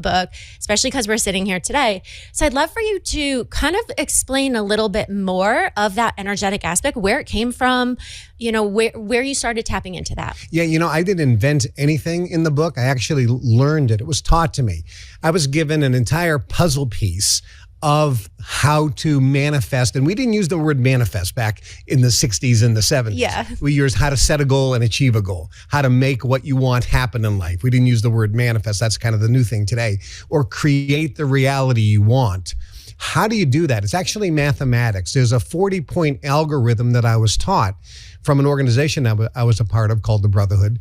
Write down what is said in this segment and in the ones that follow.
book, especially because we're sitting here today. So I'd love for you to kind of explain a little bit more of that energetic aspect, where it came from, where you started tapping into that. Yeah, I didn't invent anything in the book. I actually learned it. It was taught to me. I was given an entire puzzle piece of how to manifest. And we didn't use the word manifest back in the 60s and the 70s. Yeah. We used how to set a goal and achieve a goal, how to make what you want happen in life. We didn't use the word manifest. That's kind of the new thing today. Or create the reality you want. How do you do that? It's actually mathematics. There's a 40-point algorithm that I was taught from an organization I was a part of called the Brotherhood.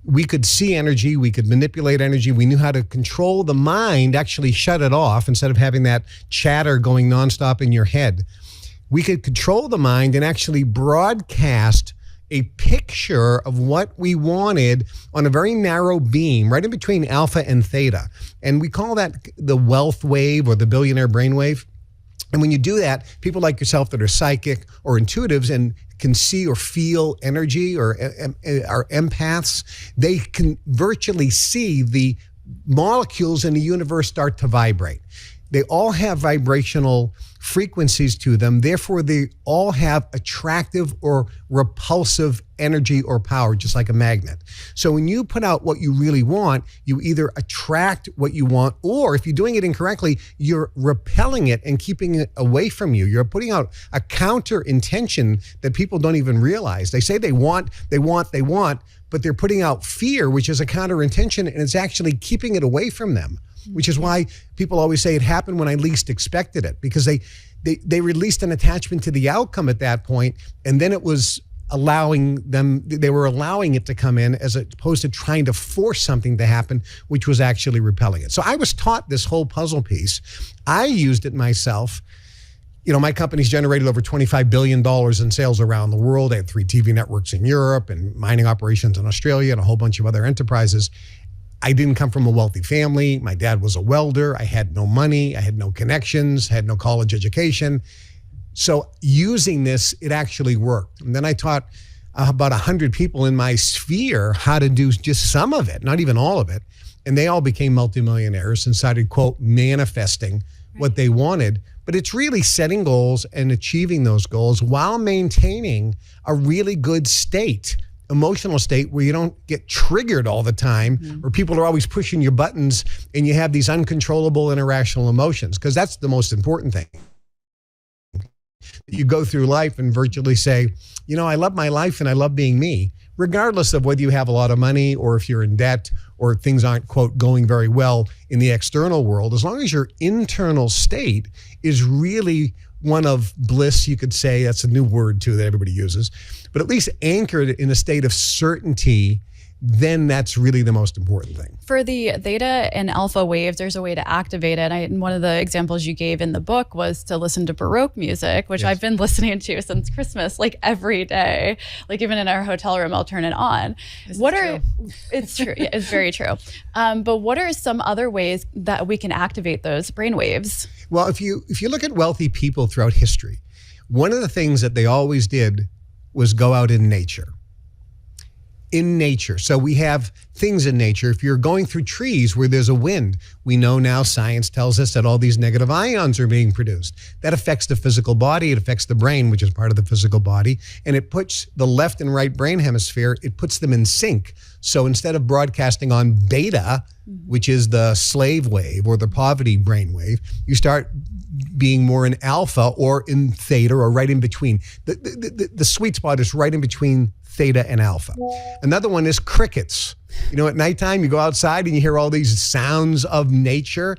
We could see energy, we could manipulate energy, we knew how to control the mind, actually shut it off instead of having that chatter going nonstop in your head. We could control the mind and actually broadcast a picture of what we wanted on a very narrow beam, right in between alpha and theta. And we call that the wealth wave or the billionaire brainwave. And when you do that, people like yourself that are psychic or intuitives and can see or feel energy or are empaths, they can virtually see the molecules in the universe start to vibrate. They all have vibrational frequencies to them. Therefore, they all have attractive or repulsive energy or power, just like a magnet. So when you put out what you really want, you either attract what you want, or if you're doing it incorrectly, you're repelling it and keeping it away from you. You're putting out a counter intention that people don't even realize. They say they want, but they're putting out fear, which is a counter intention, and it's actually keeping it away from them. Which is why people always say it happened when I least expected it, because they released an attachment to the outcome at that point, and then it was they were allowing it to come in as opposed to trying to force something to happen, which was actually repelling it. So I was taught this whole puzzle piece. I used it myself. My company's generated over $25 billion in sales around the world. I had 3 TV networks in Europe and mining operations in Australia and a whole bunch of other enterprises. I didn't come from a wealthy family. My dad was a welder. I had no money. I had no connections, had no college education. So using this, it actually worked. And then I taught about 100 people in my sphere how to do just some of it, not even all of it. And they all became multimillionaires and started, quote, manifesting what they wanted. But it's really setting goals and achieving those goals while maintaining a really good emotional state where you don't get triggered all the time, where people are always pushing your buttons and you have these uncontrollable and irrational emotions, because that's the most important thing. You go through life and virtually say, I love my life and I love being me, regardless of whether you have a lot of money or if you're in debt or things aren't, quote, going very well in the external world. As long as your internal state is really one of bliss, you could say, that's a new word too that everybody uses, but at least anchored in a state of certainty, then that's really the most important thing. For the theta and alpha waves, there's a way to activate it. And one of the examples you gave in the book was to listen to Baroque music, which I've been listening to since Christmas, like every day. Like even in our hotel room, I'll turn it on. It's true. Yeah, it's very true. But what are some other ways that we can activate those brain waves? Well, if you look at wealthy people throughout history, one of the things that they always did was go out in nature. So we have things in nature. If you're going through trees where there's a wind, we know now, science tells us that all these negative ions are being produced. That affects the physical body. It affects the brain, which is part of the physical body. And it puts the left and right brain hemisphere, it puts them in sync. So instead of broadcasting on beta, which is the slave wave or the poverty brain wave, you start being more in alpha or in theta or right in between. The sweet spot is right in between theta and alpha. Another one is crickets. At nighttime, you go outside and you hear all these sounds of nature.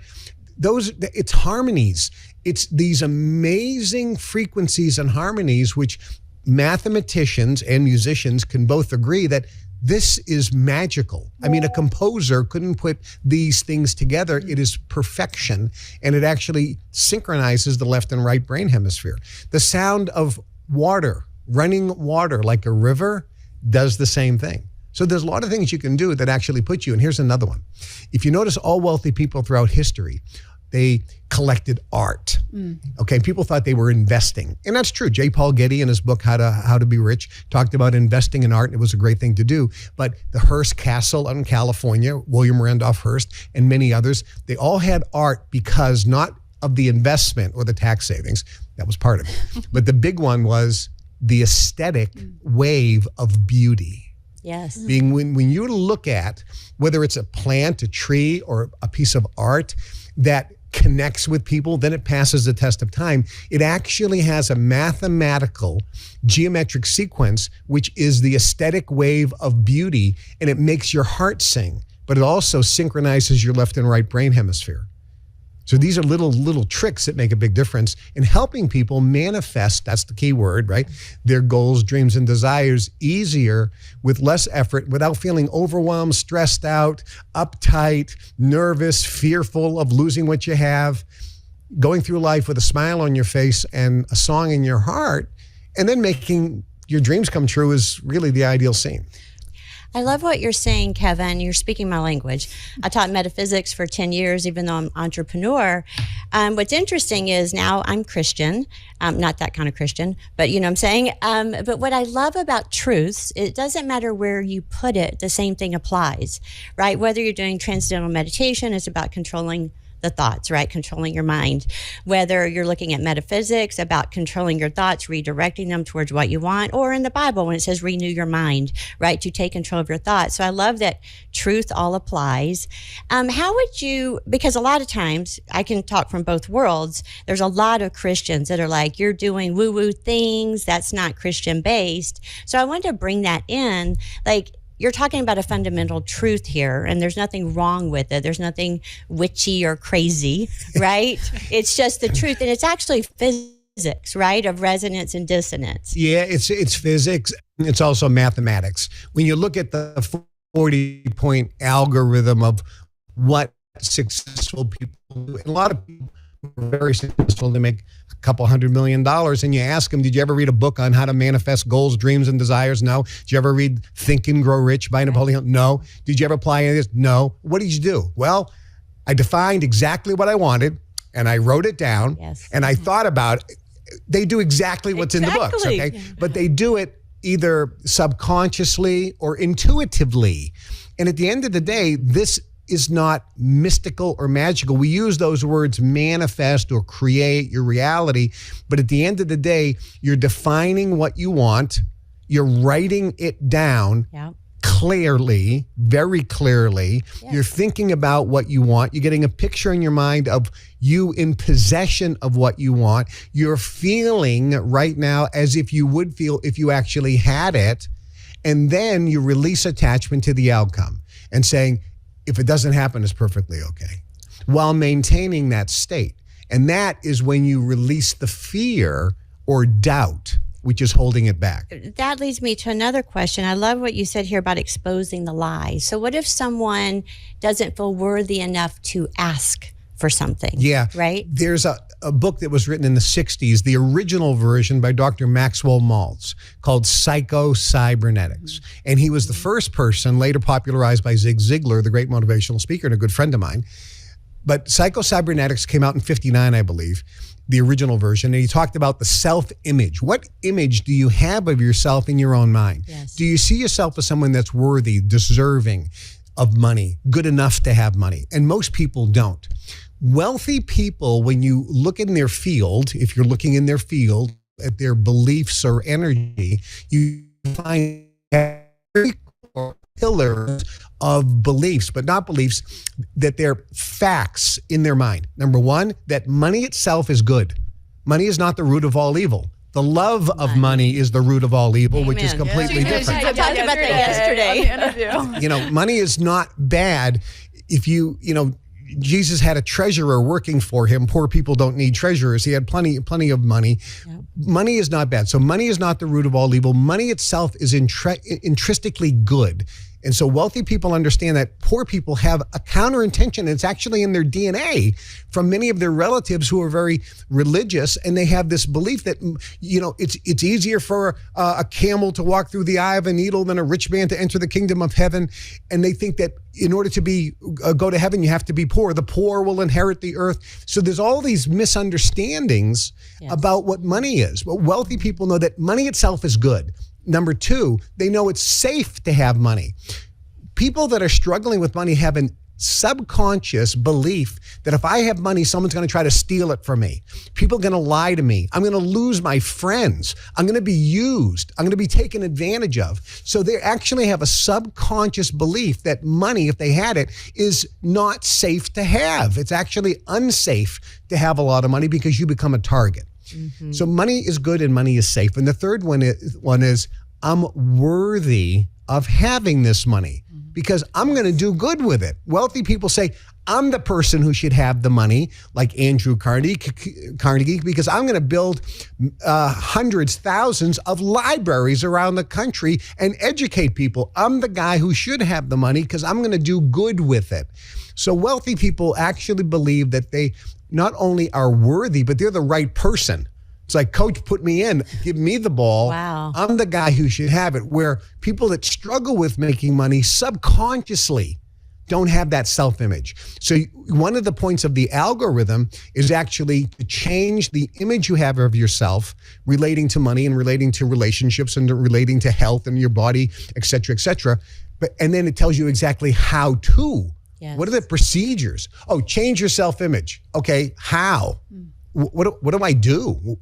It's harmonies. It's these amazing frequencies and harmonies, which mathematicians and musicians can both agree that this is magical. I mean, a composer couldn't put these things together. It is perfection, and it actually synchronizes the left and right brain hemisphere. The sound of water, running water like a river, does the same thing. So there's a lot of things you can do that actually put you, and here's another one. If you notice all wealthy people throughout history, they collected art. Okay, people thought they were investing. And that's true. J. Paul Getty in his book, How to Be Rich, talked about investing in art, and it was a great thing to do. But the Hearst Castle out in California, William Randolph Hearst, and many others, they all had art because not of the investment or the tax savings, that was part of it. But the big one was the aesthetic wave of beauty. Yes. Being when you look at whether it's a plant, a tree, or a piece of art that connects with people, then it passes the test of time. It actually has a mathematical geometric sequence, which is the aesthetic wave of beauty, and it makes your heart sing, but it also synchronizes your left and right brain hemisphere. So these are little tricks that make a big difference in helping people manifest, that's the key word, right? Their goals, dreams, and desires easier with less effort without feeling overwhelmed, stressed out, uptight, nervous, fearful of losing what you have, going through life with a smile on your face and a song in your heart, and then making your dreams come true is really the ideal scene. I love what you're saying, Kevin. You're speaking my language. I taught metaphysics for 10 years, even though I'm an entrepreneur. What's interesting is now I'm Christian, not that kind of Christian, but you know what I'm saying? But what I love about truths, it doesn't matter where you put it, the same thing applies, right? Whether you're doing transcendental meditation, it's about controlling the thoughts, right? Controlling your mind. Whether you're looking at metaphysics, about controlling your thoughts, redirecting them towards what you want, or in the Bible when it says renew your mind, right? To take control of your thoughts. So I love that truth all applies. How would you, because a lot of times I can talk from both worlds, there's a lot of Christians that are like, you're doing woo-woo things, that's not Christian based. So I wanted to bring that in, like, you're talking about a fundamental truth here, and there's nothing wrong with it. There's nothing witchy or crazy, right? It's just the truth, and it's actually physics, right, of resonance and dissonance. Yeah, it's physics. It's also mathematics. When you look at the 40-point algorithm of what successful people do, and a lot of people are very successful. They make a couple $100 million, and you ask them, did you ever read a book on how to manifest goals, dreams, and desires? No. Did you ever read Think and Grow Rich by Napoleon? No. Did you ever apply any of this? No. What did you do? Well, I defined exactly what I wanted, and I wrote it down, and I thought about it. They do exactly what's in the books, okay? Yeah. But they do it either subconsciously or intuitively. And at the end of the day, this is not mystical or magical. We use those words manifest or create your reality, but at the end of the day, you're defining what you want, you're writing it down clearly, very clearly. You're thinking about what you want, you're getting a picture in your mind of you in possession of what you want. You're feeling right now as if you would feel if you actually had it, and then you release attachment to the outcome and saying, if it doesn't happen, it's perfectly okay, while maintaining that state. And that is when you release the fear or doubt, which is holding it back. That leads me to another question. I love what you said here about exposing the lies. So what if someone doesn't feel worthy enough to ask for something? Yeah. Right? There's a book that was written in the 60s, the original version by Dr. Maxwell Maltz, called Psycho-Cybernetics. And he was the first person, later popularized by Zig Ziglar, the great motivational speaker and a good friend of mine. But Psycho-Cybernetics came out in 59, I believe, the original version. And he talked about the self-image. What image do you have of yourself in your own mind? Yes. Do you see yourself as someone that's worthy, deserving of money, good enough to have money? And most people don't. Wealthy people, when you look in their field, if you're looking in their field at their beliefs or energy, you find pillars of beliefs, but not beliefs, that they're facts in their mind. Number one, that money itself is good. Money is not the root of all evil. The love of money is the root of all evil, which is completely different. I talked about that yesterday. You know, money is not bad if you know, Jesus had a treasurer working for him. Poor people don't need treasurers. He had plenty of money. Yep. Money is not bad. So money is not the root of all evil. Money itself is intrinsically good. And so wealthy people understand that poor people have a counter intention. It's actually in their DNA from many of their relatives who are very religious, and they have this belief that, it's easier for a camel to walk through the eye of a needle than a rich man to enter the kingdom of heaven. And they think that in order to go to heaven, you have to be poor. The poor will inherit the earth. So there's all these misunderstandings about what money is. But wealthy people know that money itself is good. Number two, they know it's safe to have money. People that are struggling with money have a subconscious belief that if I have money, someone's going to try to steal it from me. People are going to lie to me. I'm going to lose my friends. I'm going to be used. I'm going to be taken advantage of. So they actually have a subconscious belief that money, if they had it, is not safe to have. It's actually unsafe to have a lot of money because you become a target. Mm-hmm. So money is good and money is safe. And the third one is I'm worthy of having this money because I'm going to do good with it. Wealthy people say, I'm the person who should have the money, like Andrew Carnegie, because I'm going to build hundreds, thousands of libraries around the country and educate people. I'm the guy who should have the money because I'm going to do good with it. So wealthy people actually believe that they not only are worthy, but they're the right person. It's like, coach, put me in, give me the ball. Wow. I'm the guy who should have it. Where people that struggle with making money subconsciously don't have that self-image. So one of the points of the algorithm is actually to change the image you have of yourself relating to money and relating to relationships and relating to health and your body, et cetera, et cetera. And then it tells you exactly how to. Yes. What are the procedures? Oh, change your self-image. Okay, how? What do I do?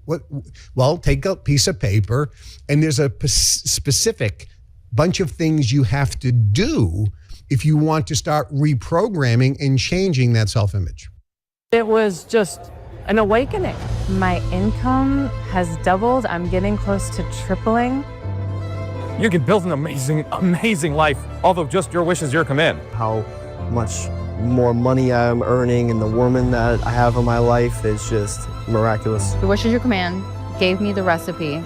Well, take a piece of paper, and there's a specific bunch of things you have to do if you want to start reprogramming and changing that self-image. It was just an awakening. My income has doubled. I'm getting close to tripling. You can build an amazing, amazing life, although just your wishes, your command. How much more money I'm earning and the woman that I have in my life is just miraculous. The Wish is Your Command gave me the recipe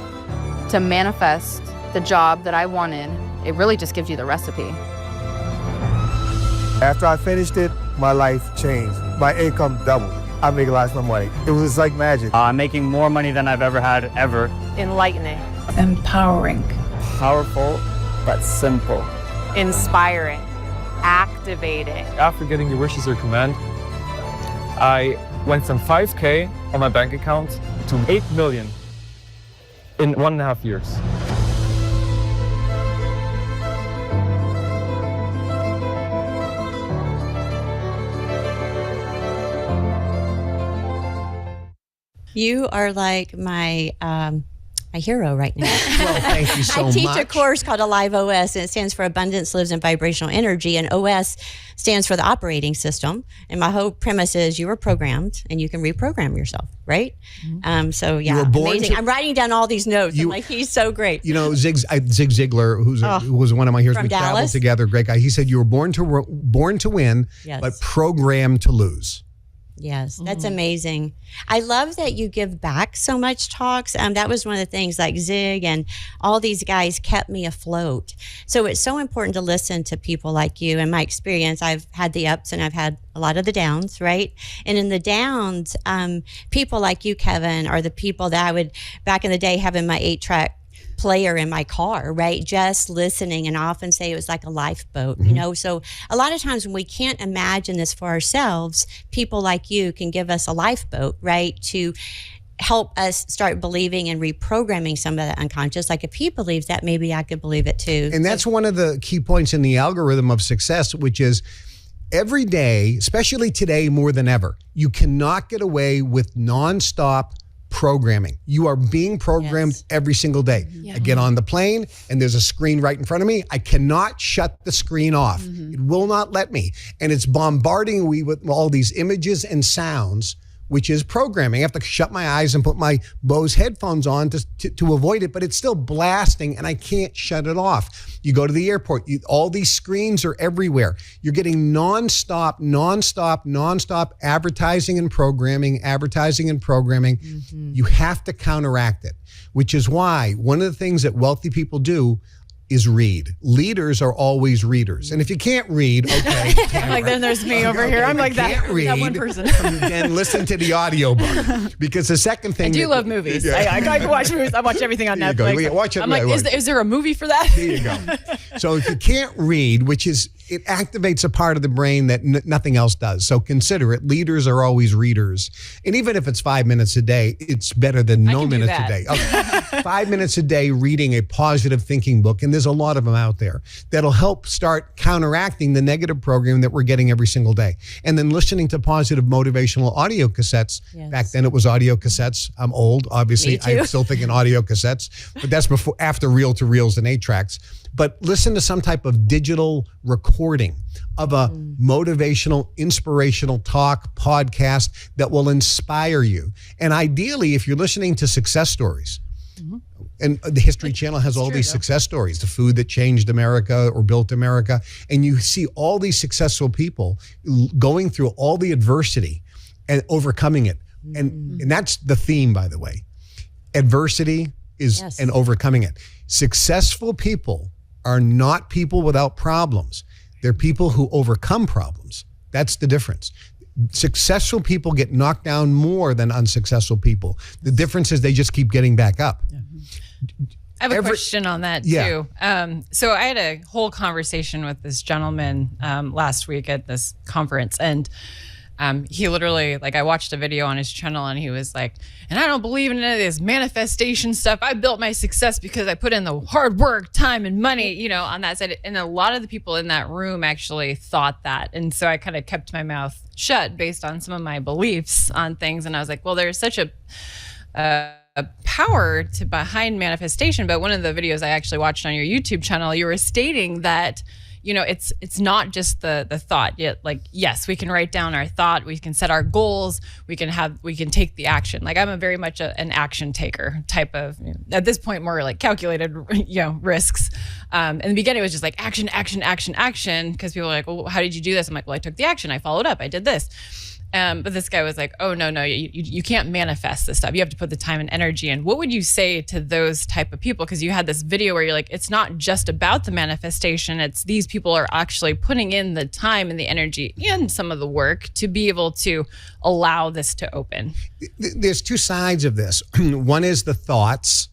to manifest the job that I wanted. It really just gives you the recipe. After I finished it, my life changed. My income doubled. I make lots more money. It was like magic. I'm making more money than I've ever had, ever. Enlightening. Empowering. Powerful, but simple. Inspiring. Activating. After getting your wishes or command, I went from 5K on my bank account to 8 million in 1.5 years. You are like my hero right now. Well, thank you so much. I teach a course called Alive OS, and it stands for Abundance Lives in Vibrational Energy, and OS stands for the operating system. And my whole premise is you were programmed, and you can reprogram yourself, right? Mm-hmm. So yeah, amazing. I'm writing down all these notes. I'm like, he's so great. You know, Zig Ziglar, who was one of my heroes, we traveled together, great guy. He said you were born to win, but programmed to lose. Yes, that's amazing. I love that you give back so much talks. That was one of the things, like Zig and all these guys kept me afloat. So it's so important to listen to people like you. In my experience, I've had the ups and I've had a lot of the downs, right? And in the downs, people like you, Kevin, are the people that I would, back in the day, have in my 8-track player in my car, right? Just listening. And I often say it was like a lifeboat, you know? So a lot of times when we can't imagine this for ourselves, people like you can give us a lifeboat, right? To help us start believing and reprogramming some of the unconscious. Like if he believes that, maybe I could believe it too. And that's one of the key points in the algorithm of success, which is every day, especially today more than ever, you cannot get away with nonstop programming. You are being programmed every single day. I get on the plane and there's a screen right in front of me. I cannot shut the screen off. It will not let me. And it's bombarding me with all these images and sounds, which is programming. I have to shut my eyes and put my Bose headphones on to avoid it, but it's still blasting and I can't shut it off. You go to the airport, all these screens are everywhere. You're getting nonstop advertising and programming. You have to counteract it, which is why one of the things that wealthy people do is read. Leaders are always readers. And if you can't read, okay. Like then there's me over here. I'm like that one person. Then listen to the audiobook. Because the second thing. I do love movies. Yeah. I watch movies. I watch everything on There you go. Netflix. Yeah, watch it I'm like, right. is there a movie for that? There you go. So if you can't read, which is, it activates a part of the brain that nothing else does. So consider it. Leaders are always readers. And even if it's 5 minutes a day, it's better than no minutes a day. Okay. 5 minutes a day reading a positive thinking book. And there's a lot of them out there that'll help start counteracting the negative program that we're getting every single day. And then listening to positive motivational audio cassettes. Yes. Back then it was audio cassettes. I'm old, obviously. Me too. I'm still thinking audio cassettes, but that's after reel-to-reels and 8-tracks. But listen to some type of digital recording of a motivational, inspirational talk podcast that will inspire you. And ideally, if you're listening to success stories, and the History Channel has all these success stories, the food that changed America or built America, and you see all these successful people going through all the adversity and overcoming it. And that's the theme, by the way. Adversity is and overcoming it. Successful people are not people without problems. They're people who overcome problems. That's the difference. Successful people get knocked down more than unsuccessful people. The difference is they just keep getting back up. I have a question on that too. So I had a whole conversation with this gentleman last week at this conference, and he literally, like, I watched a video on his channel and he was like, and I don't believe in any of this manifestation stuff. I built my success because I put in the hard work, time, and money, you know, on that side. And a lot of the people in that room actually thought that. And so I kind of kept my mouth shut based on some of my beliefs on things. And I was like, well, there's such a power behind manifestation. But one of the videos I actually watched on your YouTube channel, you were stating that, you know, it's not just the thought yet. Like, yes, we can write down our thought, we can set our goals, we can take the action. Like, I'm a very much an action taker type of, you know, at this point, more like calculated, you know, risks. In the beginning, it was just like action, action, action, action. Because people were like, well, how did you do this? I'm like, well, I took the action, I followed up, I did this. But this guy was like, oh, no, you can't manifest this stuff. You have to put the time and energy in. What would you say to those type of people? Because you had this video where you're like, it's not just about the manifestation. It's these people are actually putting in the time and the energy and some of the work to be able to allow this to open. There's two sides of this. One is the thoughts.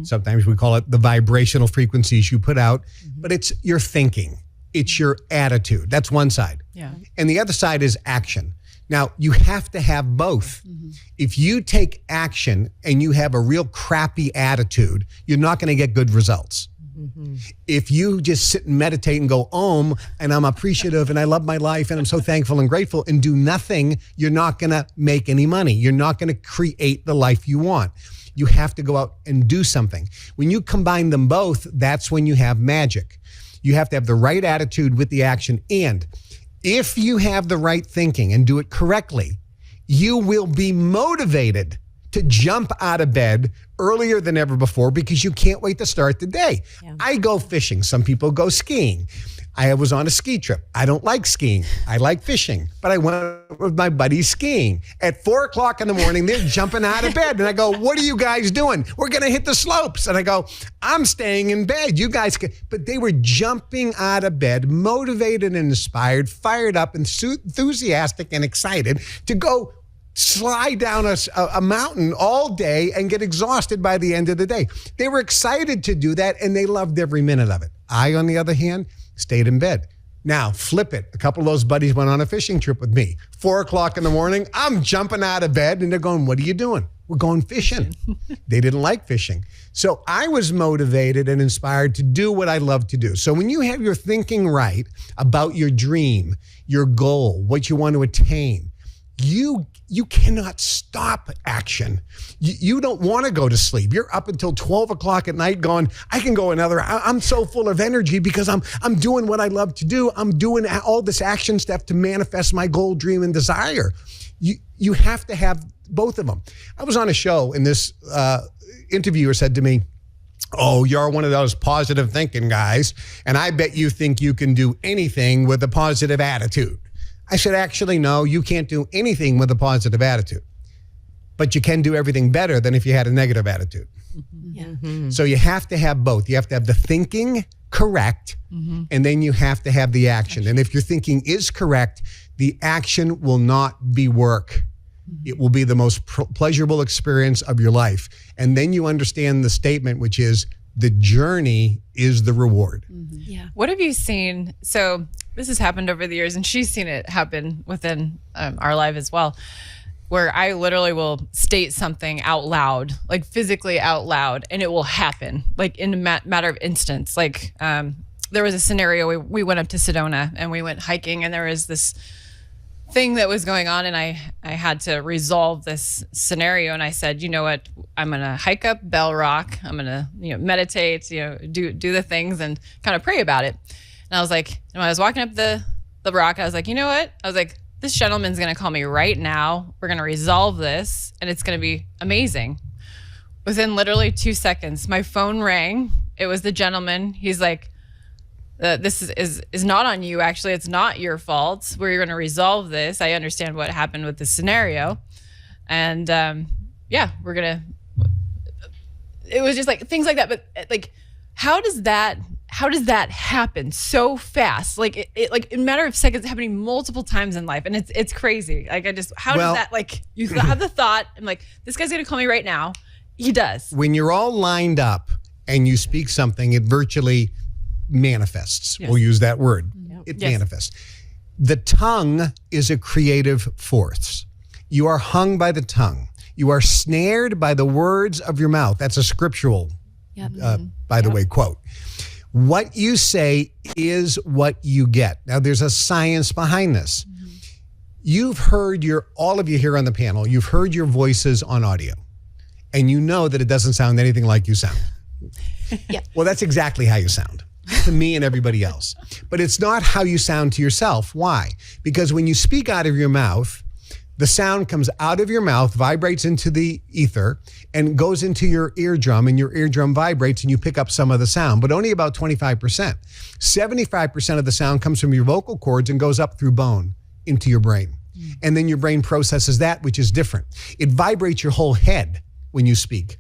Sometimes we call it the vibrational frequencies you put out, but it's your thinking. It's your attitude. That's one side. Yeah. And the other side is action. Now, you have to have both. If you take action and you have a real crappy attitude, you're not going to get good results. If you just sit and meditate and go, and I'm appreciative and I love my life and I'm so thankful and grateful and do nothing, you're not going to make any money. You're not going to create the life you want. You have to go out and do something. When you combine them both, that's when you have magic. You have to have the right attitude with the action. And if you have the right thinking and do it correctly, you will be motivated to jump out of bed earlier than ever before because you can't wait to start the day. I go fishing. Some people go skiing. I was on a ski trip. I don't like skiing. I like fishing. But I went with my buddies skiing. At 4 o'clock in the morning, they're jumping out of bed. And I go, what are you guys doing? We're going to hit the slopes. And I go, I'm staying in bed. You guys can. But they were jumping out of bed, motivated and inspired, fired up, enthusiastic and excited to go slide down a mountain all day and get exhausted by the end of the day. They were excited to do that, and they loved every minute of it. I, on the other hand, stayed in bed. Now, flip it. A couple of those buddies went on a fishing trip with me. 4 o'clock in the morning, I'm jumping out of bed, and they're going, what are you doing? We're going fishing. They didn't like fishing. So I was motivated and inspired to do what I love to do. So when you have your thinking right about your dream, your goal, what you want to attain, you cannot stop action. You don't want to go to sleep. You're up until 12 o'clock at night going, I can go another. I'm so full of energy because I'm doing what I love to do. I'm doing all this action stuff to manifest my goal, dream, and desire. You have to have both of them. I was on a show and this interviewer said to me, oh, you're one of those positive thinking guys, and I bet you think you can do anything with a positive attitude. I said, actually, no, you can't do anything with a positive attitude, but you can do everything better than if you had a negative attitude. So you have to have both. You have to have the thinking correct, and then you have to have the action. And if your thinking is correct, the action will not be work. It will be the most pleasurable experience of your life. And then you understand the statement, which is the journey is the reward. Yeah. What have you seen? So this has happened over the years, and she's seen it happen within our life as well, where I literally will state something out loud, like physically out loud, and it will happen, like in a matter of instance. Like there was a scenario, we went up to Sedona and we went hiking, and there was this thing that was going on, and I had to resolve this scenario. And I said, you know what, I'm gonna hike up Bell Rock, I'm gonna meditate, do the things and kind of pray about it. And I was like, when I was walking up the rock, I was like, you know what, I was like, this gentleman's gonna call me right now, we're gonna resolve this, and it's gonna be amazing. Within literally 2 seconds, my phone rang. It was the gentleman. He's like, this is not on you, actually. It's not your fault. We're going to resolve this. I understand what happened with the scenario. And we're going to, it was just like things like that. But like, how does that happen so fast? Like it like in a matter of seconds, happening multiple times in life. And it's crazy. Like does that, like, you have the thought, I'm like, this guy's going to call me right now. He does. When you're all lined up and you speak something, it virtually manifests. Yes. We'll use that word. It manifests. The tongue is a creative force. You are hung by the tongue. You are snared by the words of your mouth. That's a scriptural, by the way, quote. What you say is what you get. Now, there's a science behind this. You've heard all of you here on the panel, you've heard your voices on audio, and you know that it doesn't sound anything like you sound. Well, that's exactly how you sound to me and everybody else. But it's not how you sound to yourself. Why? Because when you speak out of your mouth, the sound comes out of your mouth, vibrates into the ether, and goes into your eardrum, and your eardrum vibrates, and you pick up some of the sound, but only about 25%. 75% of the sound comes from your vocal cords and goes up through bone into your brain. And then your brain processes that, which is different. It vibrates your whole head when you speak.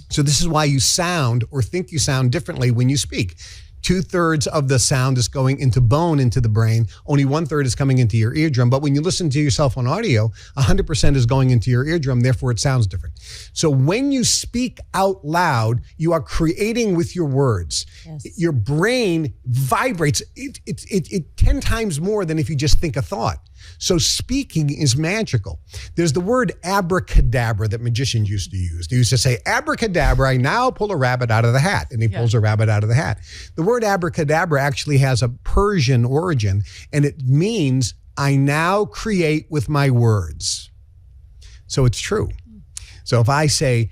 So this is why you sound or think you sound differently when you speak. 2/3 of the sound is going into bone, into the brain. Only 1/3 is coming into your eardrum. But when you listen to yourself on audio, 100% is going into your eardrum. Therefore, it sounds different. So when you speak out loud, you are creating with your words. Yes. Your brain vibrates it 10 times more than if you just think a thought. So speaking is magical. There's the word abracadabra that magicians used to use. They used to say, abracadabra, I now pull a rabbit out of the hat. And he pulls a rabbit out of the hat. The word abracadabra actually has a Persian origin, and it means I now create with my words. So it's true. So if I say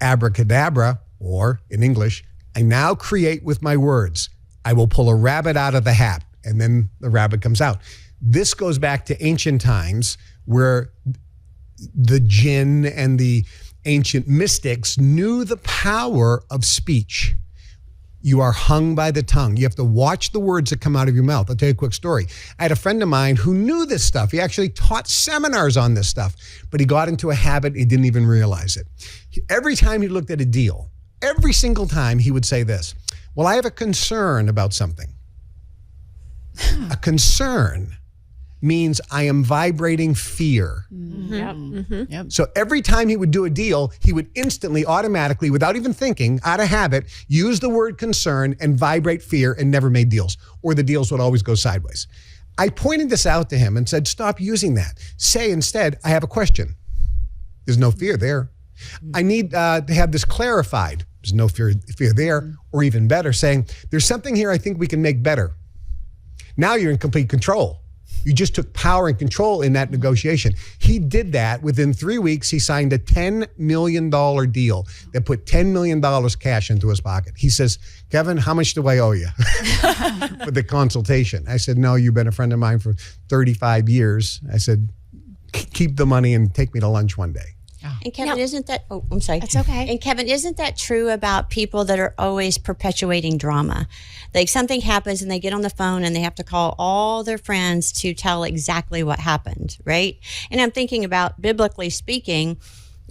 abracadabra, or in English, I now create with my words, I will pull a rabbit out of the hat, and then the rabbit comes out. This goes back to ancient times where the jinn and the ancient mystics knew the power of speech. You are hung by the tongue. You have to watch the words that come out of your mouth. I'll tell you a quick story. I had a friend of mine who knew this stuff. He actually taught seminars on this stuff, but he got into a habit. He didn't even realize it. Every time he looked at a deal, every single time he would say this, well, I have a concern about something. A concern means I am vibrating fear. So every time he would do a deal, he would instantly, automatically, without even thinking, out of habit, use the word concern and vibrate fear and never made deals, or the deals would always go sideways. I pointed this out to him and said, stop using that. Say instead, I have a question. There's no fear there. I need to have this clarified. There's no fear there. Or even better, saying, there's something here I think we can make better. Now you're in complete control. You just took power and control in that negotiation. He did that. Within 3 weeks, he signed a $10 million deal that put $10 million cash into his pocket. He says, Kevin, how much do I owe you for the consultation? I said, no, you've been a friend of mine for 35 years. I said, keep the money and take me to lunch one day. And Kevin, isn't that, I'm sorry. That's okay. And Kevin, isn't that true about people that are always perpetuating drama? Like something happens and they get on the phone and they have to call all their friends to tell exactly what happened, right? And I'm thinking about, biblically speaking,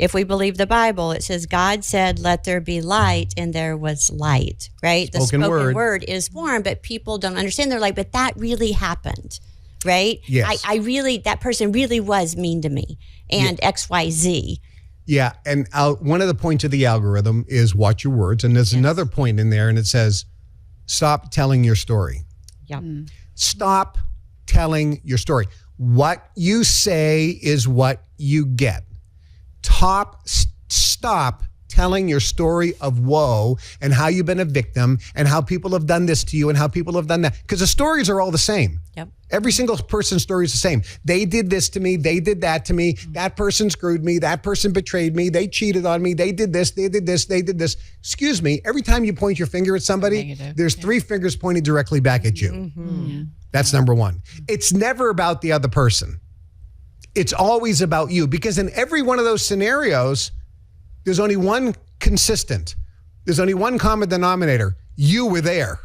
If we believe the Bible, it says God said, "Let there be light," and there was light, right? The Spoken spoken word. word is formed, but people don't understand. They're like, but that really happened, right? Yes. I really, that person really was mean to me, and XYZ. Yeah, and one of the points of the algorithm is watch your words, and there's another point in there, and it says, stop telling your story. Yep. Stop telling your story. What you say is what you get. Stop telling your story of woe and how you've been a victim and how people have done this to you and how people have done that. Because the stories are all the same. Yep. Every single person's story is the same. They did this to me. They did that to me. That person screwed me. That person betrayed me. They cheated on me. They did this. They did this. They did this. Excuse me. Every time you point your finger at somebody, there's 3 fingers pointing directly back at you. That's number one. It's never about the other person. It's always about you, because in every one of those scenarios, there's only one consistent. There's only one common denominator. You were there.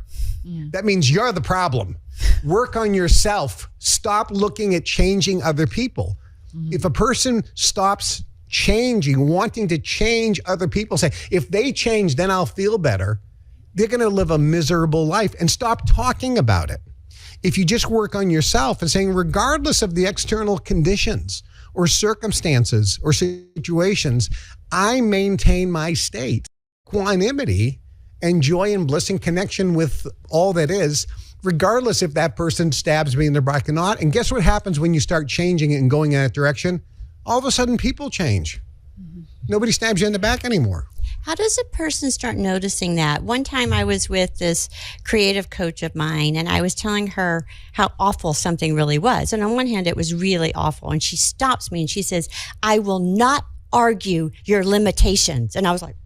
That means you're the problem. Work on yourself. Stop looking at changing other people. If a person stops changing, wanting to change other people, say, if they change, then I'll feel better, they're going to live a miserable life, and stop talking about it. If you just work on yourself and saying, regardless of the external conditions or circumstances or situations, I maintain my state, equanimity, and joy and bliss and connection with all that is, regardless if that person stabs me in the back or not. And guess what happens when you start changing it and going in that direction? All of a sudden, people change. Nobody stabs you in the back anymore. How does a person start noticing that? One time I was with this creative coach of mine, and I was telling her how awful something really was. And on one hand, it was really awful. And she stops me and she says, "I will not argue your limitations." And I was like,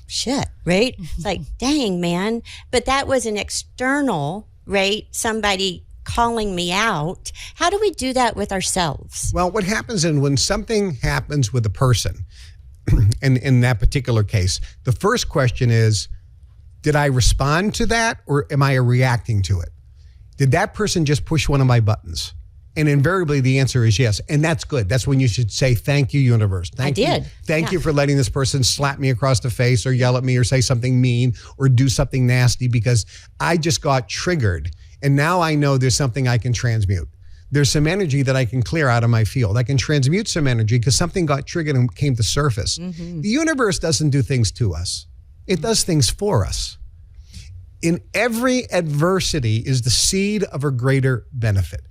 shit, right? It's like, dang, man. But that was an external, right? Somebody calling me out. How do we do that with ourselves? Well, what happens when something happens with a person, and in that particular case, the first question is, did I respond to that, or am I reacting to it? Did that person just push one of my buttons? And invariably the answer is yes. And that's good. That's when you should say, thank you, universe. Thank you. Thank you for letting this person slap me across the face or yell at me or say something mean or do something nasty, because I just got triggered. And now I know there's something I can transmute. There's some energy that I can clear out of my field. I can transmute some energy because something got triggered and came to surface. The universe doesn't do things to us. It does things for us. In every adversity is the seed of a greater benefit.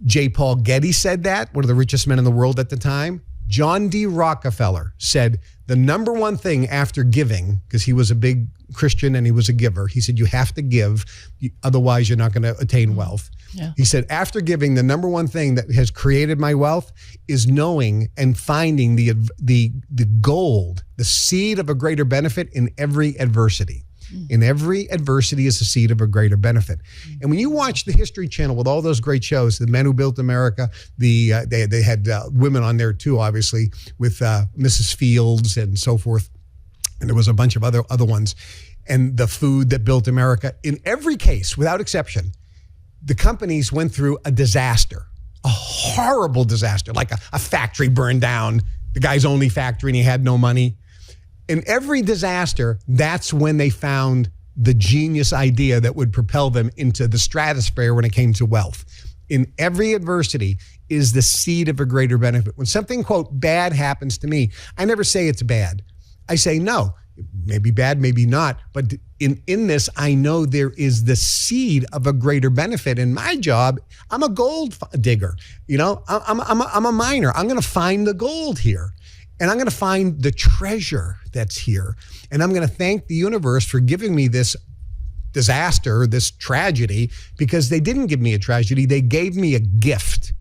J. Paul Getty said that, one of the richest men in the world at the time. John D. Rockefeller said the number one thing after giving, because he was a big Christian and he was a giver, he said, you have to give, otherwise you're not going to attain wealth. Yeah. He said, after giving, the number one thing that has created my wealth is knowing and finding the gold, the seed of a greater benefit in every adversity. In every adversity is a seed of a greater benefit. And when you watch the History Channel with all those great shows, The Men Who Built America, they had women on there too, obviously, with Mrs. Fields and so forth. And there was a bunch of other ones. And The Food That Built America. In every case, without exception, the companies went through a disaster, a horrible disaster, like a factory burned down, the guy's only factory and he had no money. In every disaster, that's when they found the genius idea that would propel them into the stratosphere when it came to wealth. In every adversity is the seed of a greater benefit. When something, quote, bad happens to me, I never say it's bad. I say, no, it may be bad, maybe not. But in this, I know there is the seed of a greater benefit. In my job, I'm a gold digger. You know, I'm a miner. I'm going to find the gold here. And I'm going to find the treasure that's here. And I'm going to thank the universe for giving me this disaster, this tragedy, because they didn't give me a tragedy. They gave me a gift.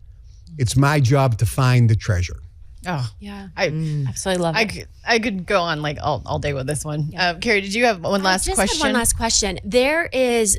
It's my job to find the treasure. Oh, Yeah. I Absolutely love it. I could go on like all day with this one. Carrie, did you have one last I just question? had one last question. There is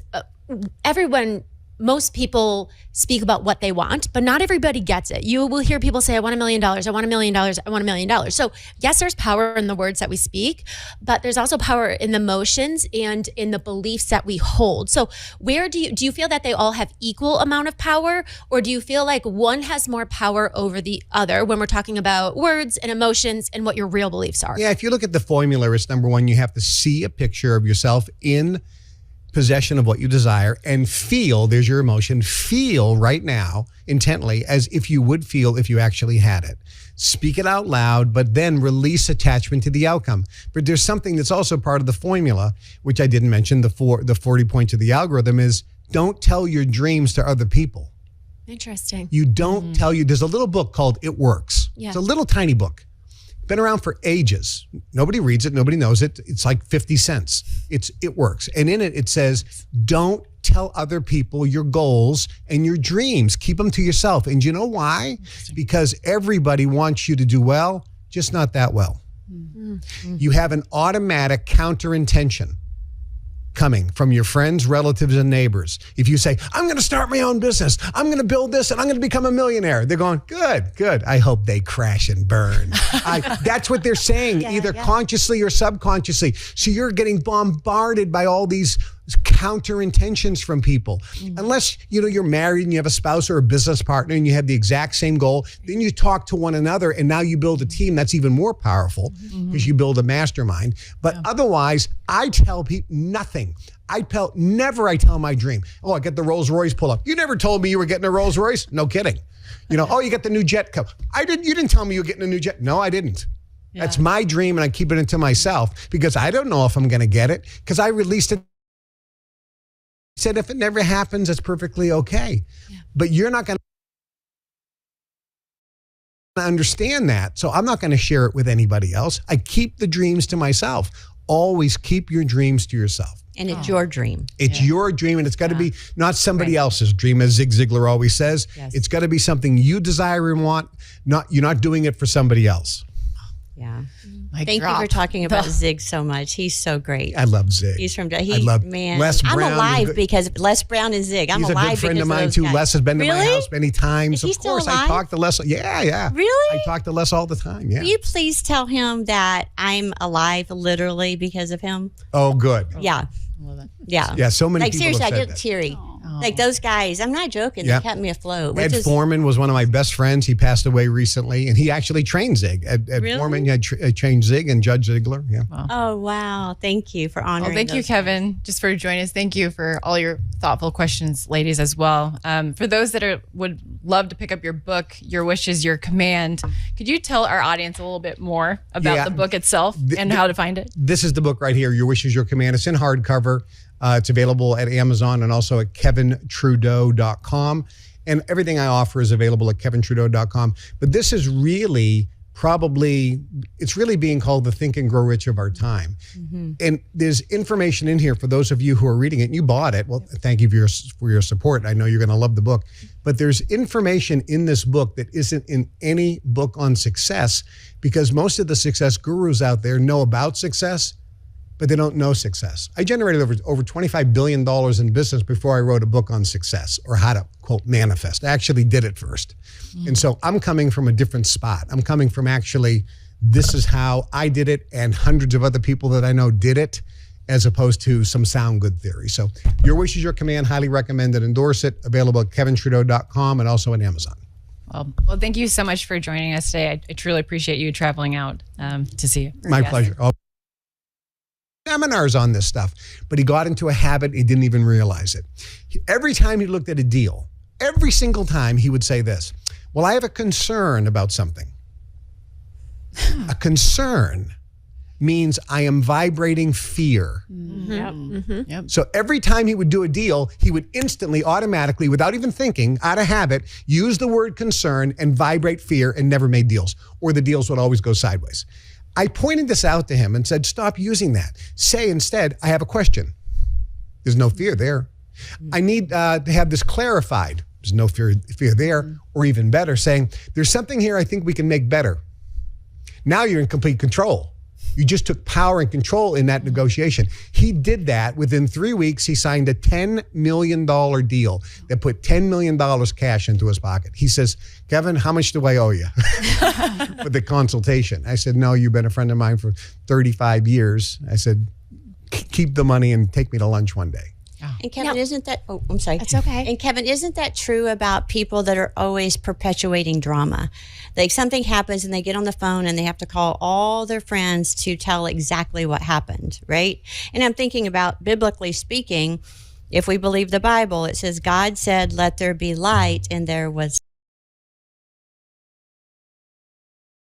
everyone most people speak about what they want, but not everybody gets it. You will hear people say, I want $1 million, I want $1 million, I want $1 million. So yes, there's power in the words that we speak, but there's also power in the motions and in the beliefs that we hold. So where do you feel that they all have equal amount of power, or do you feel like one has more power over the other when we're talking about words and emotions and what your real beliefs are? Yeah, if you look at the formula, it's number one, you have to see a picture of yourself in possession of what you desire and feel, there's your emotion, feel right now intently as if you would feel if you actually had it. Speak it out loud, but then release attachment to the outcome. But there's something that's also part of the formula, which I didn't mention, the 40 points of the algorithm is don't tell your dreams to other people. Interesting. You don't tell you, there's a little book called It Works. Yeah. It's a little tiny book. Been around for ages. Nobody reads it. Nobody knows it. It's like 50 cents. It works. And in it, it says, don't tell other people your goals and your dreams. Keep them to yourself. And you know why? Because everybody wants you to do well, just not that well. You have an automatic counter intention coming from your friends, relatives, and neighbors. If you say, I'm going to start my own business, I'm going to build this, and I'm going to become a millionaire, they're going, good. I hope they crash and burn. That's what they're saying, either consciously or subconsciously. So you're getting bombarded by all these counter intentions from people. Unless you're married and you have a spouse or a business partner and you have the exact same goal, then you talk to one another and now you build a team that's even more powerful because you build a mastermind. But otherwise, I tell people nothing. I tell my dream. Oh, I get the Rolls Royce pull up. You never told me you were getting a Rolls Royce? No kidding. Oh, you got the new jet cup. You didn't tell me you were getting a new jet. No, I didn't. Yeah. That's my dream and I keep it into myself because I don't know if I'm going to get it because I released it. Said if it never happens, it's perfectly okay. Yeah. But you're not going to understand that. So I'm not going to share it with anybody else. I keep the dreams to myself. Always keep your dreams to yourself. And it's your dream. It's your dream, and it's got to be not somebody else's dream, as Zig Ziglar always says. Yes. It's got to be something you desire and want. You're not doing it for somebody else. Yeah. Thank you for talking about Zig so much. He's so great. I love Zig. He's from man. Les Brown. I'm alive because Les Brown and Zig. I'm alive because he's a good friend of mine too. Les has been to my house many times. Is he still alive? I talk to Les. Yeah. Really? I talk to Les all the time. Yeah. Will you please tell him that I'm alive literally because of him? Oh, good. Yeah. Yeah. So many people seriously, have said I get teary. Like those guys, I'm not joking. Yep. They kept me afloat. Ed Foreman was one of my best friends. He passed away recently, and he actually trained Zig. Ed Foreman had trained Zig and Judge Ziegler. Yeah. Wow. Oh, wow. Thank you for honoring. Well, thank you, Kevin, just for joining us. Thank you for all your thoughtful questions, ladies, as well. For those that would love to pick up your book, Your Wish is Your Command, could you tell our audience a little bit more about the book itself and how to find it? This is the book right here, Your Wish is Your Command. It's in hardcover. It's available at Amazon and also at KevinTrudeau.com. And everything I offer is available at KevinTrudeau.com. But this is really it's really being called the Think and Grow Rich of our time. Mm-hmm. And there's information in here for those of you who are reading it and you bought it. Well, thank you for your support. I know you're going to love the book. But there's information in this book that isn't in any book on success because most of the success gurus out there know about success, but they don't know success. I generated over $25 billion in business before I wrote a book on success or how to, quote, manifest. I actually did it first. And so I'm coming from a different spot. I'm coming from actually, this is how I did it and hundreds of other people that I know did it as opposed to some sound good theory. So Your Wish is Your Command, highly recommend it, endorse it, available at KevinTrudeau.com and also on Amazon. Well, thank you so much for joining us today. I truly appreciate you traveling out to see you. My pleasure. Seminars on this stuff, but he got into a habit, he didn't even realize it. Every time he looked at a deal, every single time he would say this, well, I have a concern about something. A concern means I am vibrating fear. Yep. So every time he would do a deal, he would instantly, automatically, without even thinking, out of habit, use the word concern and vibrate fear and never made deals, or the deals would always go sideways. I pointed this out to him and said, stop using that. Say instead, I have a question. There's no fear there. I need to have this clarified. There's no fear there. Or even better, saying, there's something here I think we can make better. Now you're in complete control. You just took power and control in that negotiation. He did that. Within 3 weeks, he signed a $10 million deal that put $10 million cash into his pocket. He says, Kevin, how much do I owe you for the consultation? I said, no, you've been a friend of mine for 35 years. I said, keep the money and take me to lunch one day. And Kevin, isn't that, oh, I'm sorry. That's okay. And Kevin, isn't that true about people that are always perpetuating drama? Like something happens and they get on the phone and they have to call all their friends to tell exactly what happened, right? And I'm thinking about, biblically speaking, if we believe the Bible, it says God said, let there be light, and there was